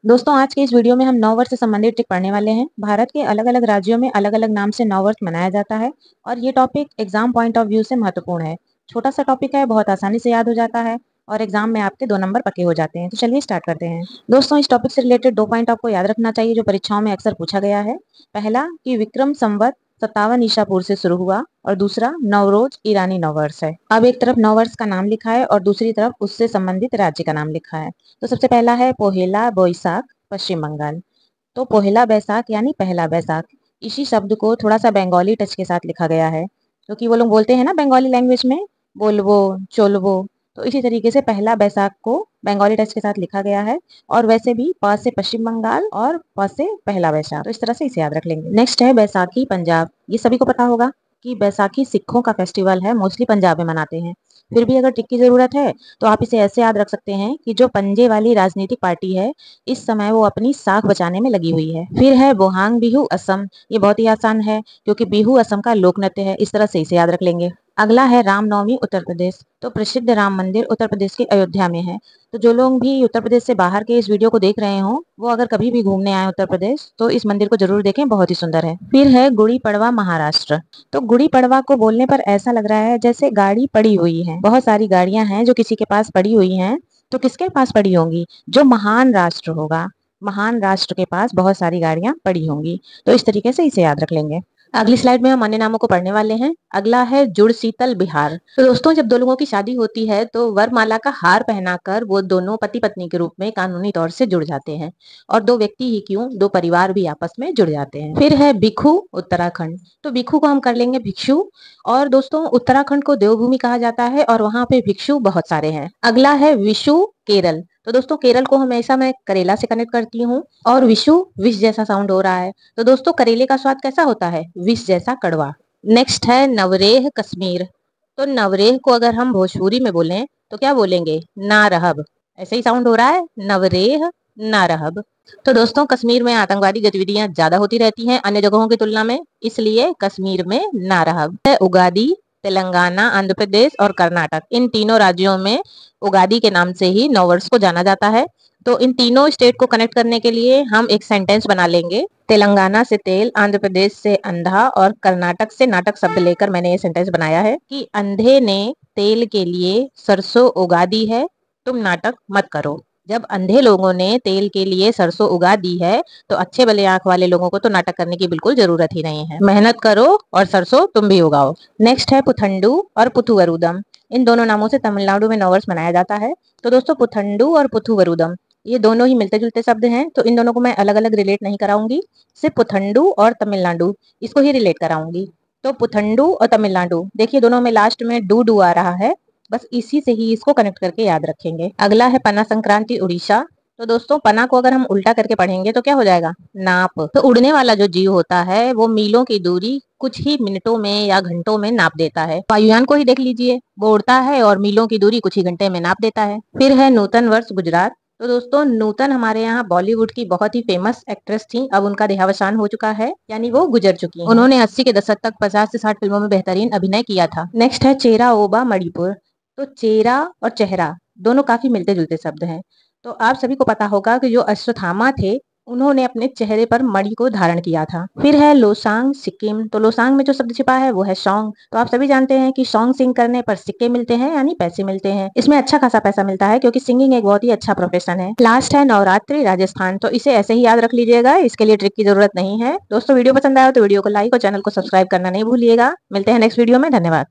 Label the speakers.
Speaker 1: दोस्तों आज के इस वीडियो में हम नववर्ष से संबंधित ट्रिक पढ़ने वाले हैं। भारत के अलग अलग राज्यों में अलग अलग नाम से नववर्ष मनाया जाता है और ये topic exam point of view से महत्वपूर्ण है। छोटा सा टॉपिक है, बहुत आसानी से याद हो जाता है और एग्जाम में आपके 2 नंबर पक्के हो जाते हैं। तो चलिए स्टार्ट करते हैं। दोस्तों इस टॉपिक से रिलेटेड 2 पॉइंट आपको याद रखना चाहिए जो परीक्षाओं में अक्सर पूछा गया है। पहला कि विक्रम संवत 57 ईसा पूर्व से शुरू हुआ और दूसरा नवरोज ईरानी नववर्ष है। अब एक तरफ नववर्ष का नाम लिखा है और दूसरी तरफ उससे संबंधित राज्य का नाम लिखा है। तो सबसे पहला है पोहेला बोईसाख, पश्चिम बंगाल। तो पोहेला बैसाख यानी पहला बैसाख, इसी शब्द को थोड़ा सा बंगाली टच के साथ लिखा गया है क्योंकि वो लोग बोलते हैं ना बंगाली लैंग्वेज में बोलबो चोलबो। तो इसी तरीके से पहला बैसाख को बंगाली टच के साथ लिखा गया है और वैसे भी प से पश्चिम बंगाल और प से पहला बैसाख, तो इस तरह से इसे याद रख लेंगे। नेक्स्ट है बैसाखी पंजाब। ये सभी को पता होगा कि बैसाखी सिखों का फेस्टिवल है, मोस्टली पंजाब में मनाते हैं। फिर भी अगर ट्रिक की जरूरत है तो आप इसे ऐसे याद रख सकते हैं कि जो पंजे वाली राजनीतिक पार्टी है इस समय वो अपनी साख बचाने में लगी हुई है। फिर है बोहांग बिहू असम। ये बहुत ही आसान है क्योंकि बिहू असम का लोक नृत्य है, इस तरह से इसे याद रख लेंगे। अगला है रामनवमी उत्तर प्रदेश। तो प्रसिद्ध राम मंदिर उत्तर प्रदेश के अयोध्या में है। तो जो लोग भी उत्तर प्रदेश से बाहर के इस वीडियो को देख रहे हो वो अगर कभी भी घूमने आए उत्तर प्रदेश तो इस मंदिर को जरूर देखें, बहुत ही सुंदर है। फिर है गुड़ी पड़वा महाराष्ट्र। तो गुड़ी पड़वा को बोलने पर ऐसा लग रहा है जैसे गाड़ी पड़ी हुई है। बहुत सारी गाड़ियां हैं जो किसी के पास पड़ी हुई हैं, तो किसके पास पड़ी होंगी? जो महान राष्ट्र होगा, महान राष्ट्र के पास बहुत सारी गाड़ियां पड़ी होंगी। तो इस तरीके से इसे याद रख लेंगे। अगली स्लाइड में हम अन्य नामों को पढ़ने वाले हैं। अगला है जुड़शीतल बिहार। तो दोस्तों जब दो लोगों की शादी होती है तो वरमाला का हार पहनाकर वो दोनों पति पत्नी के रूप में कानूनी तौर से जुड़ जाते हैं और 2 व्यक्ति ही क्यों, 2 परिवार भी आपस में जुड़ जाते हैं। फिर है भिखु उत्तराखंड। तो भिखु को हम कर लेंगे भिक्षु। और दोस्तों उत्तराखंड को देवभूमि कहा जाता है और वहां पे भिक्षु बहुत सारे हैं। अगला है विषु केरल। तो दोस्तों केरल को हमेशा मैं करेला से कनेक्ट करती हूँ और विषु विष जैसा साउंड हो रहा है, तो दोस्तों करेले का स्वाद कैसा होता है? विष जैसा कड़वा। नेक्स्ट है नवरेह कश्मीर। तो नवरेह को अगर हम भोजपुरी में बोलें तो क्या बोलेंगे? ना रहब। ऐसे ही साउंड हो रहा है, नवरेह ना रहब। तो दोस्तों कश्मीर में आतंकवादी गतिविधियां ज्यादा होती रहती हैं अन्य जगहों की तुलना में, इसलिए कश्मीर में ना रहब है। उगादी तेलंगाना, आंध्र प्रदेश और कर्नाटक, इन तीनों राज्यों में उगादी के नाम से ही नववर्ष को जाना जाता है। तो इन तीनों स्टेट को कनेक्ट करने के लिए हम एक सेंटेंस बना लेंगे। तेलंगाना से तेल, आंध्र प्रदेश से अंधा और कर्नाटक से नाटक शब्द लेकर मैंने ये सेंटेंस बनाया है कि अंधे ने तेल के लिए सरसों उगा दी है, तुम नाटक मत करो। जब अंधे लोगों ने तेल के लिए सरसों उगा दी है तो अच्छे भले आंख वाले लोगों को तो नाटक करने की बिल्कुल जरूरत ही नहीं है। मेहनत करो और सरसों तुम भी उगाओ। नेक्स्ट है पुथंडू और पुथुवरुदम। इन दोनों नामों से तमिलनाडु में नववर्ष मनाया जाता है। तो दोस्तों पुथंडू और पुथुवरुदम ये दोनों ही मिलते जुलते शब्द हैं, तो इन दोनों को मैं अलग अलग रिलेट नहीं कराऊंगी, सिर्फ पुथंडू और तमिलनाडु इसको ही रिलेट कराऊंगी। तो पुथंडू और तमिलनाडु देखिए दोनों में लास्ट में डू डू आ रहा है, बस इसी से ही इसको कनेक्ट करके याद रखेंगे। अगला है पना संक्रांति उड़ीसा। तो दोस्तों पना को अगर हम उल्टा करके पढ़ेंगे तो क्या हो जाएगा? नाप। तो उड़ने वाला जो जीव होता है वो मीलों की दूरी कुछ ही मिनटों में या घंटों में नाप देता है। वायुयान को ही देख लीजिए, वो उड़ता है और मीलों की दूरी कुछ ही घंटे में नाप देता है। फिर है नूतन वर्ष गुजरात। तो दोस्तों नूतन हमारे यहाँ बॉलीवुड की बहुत ही फेमस एक्ट्रेस थी, अब उनका देहावसान हो चुका है, यानी वो गुजर चुकी हैं। उन्होंने 80 के दशक तक 50 से 60 फिल्मों में बेहतरीन अभिनय किया था। नेक्स्ट है चेरा ओबा मणिपुर। तो चेहरा और चेहरा दोनों काफी मिलते जुलते शब्द हैं। तो आप सभी को पता होगा कि जो अश्वत्थामा थे उन्होंने अपने चेहरे पर मणि को धारण किया था। फिर है लोसांग सिक्किम। तो लोसांग में जो शब्द छिपा है वो है सॉन्ग। तो आप सभी जानते हैं कि सॉन्ग सिंग करने पर सिक्के मिलते हैं यानी पैसे मिलते हैं। इसमें अच्छा खासा पैसा मिलता है क्योंकि सिंगिंग एक बहुत ही अच्छा प्रोफेशन है। लास्ट है नवरात्रि राजस्थान। तो इसे ऐसे ही याद रख लीजिएगा, इसके लिए ट्रिक की जरूरत नहीं है। दोस्तों वीडियो पसंद आया तो वीडियो को लाइक और चैनल को सब्सक्राइब करना नहीं भूलिएगा। मिलते हैं नेक्स्ट वीडियो में, धन्यवाद।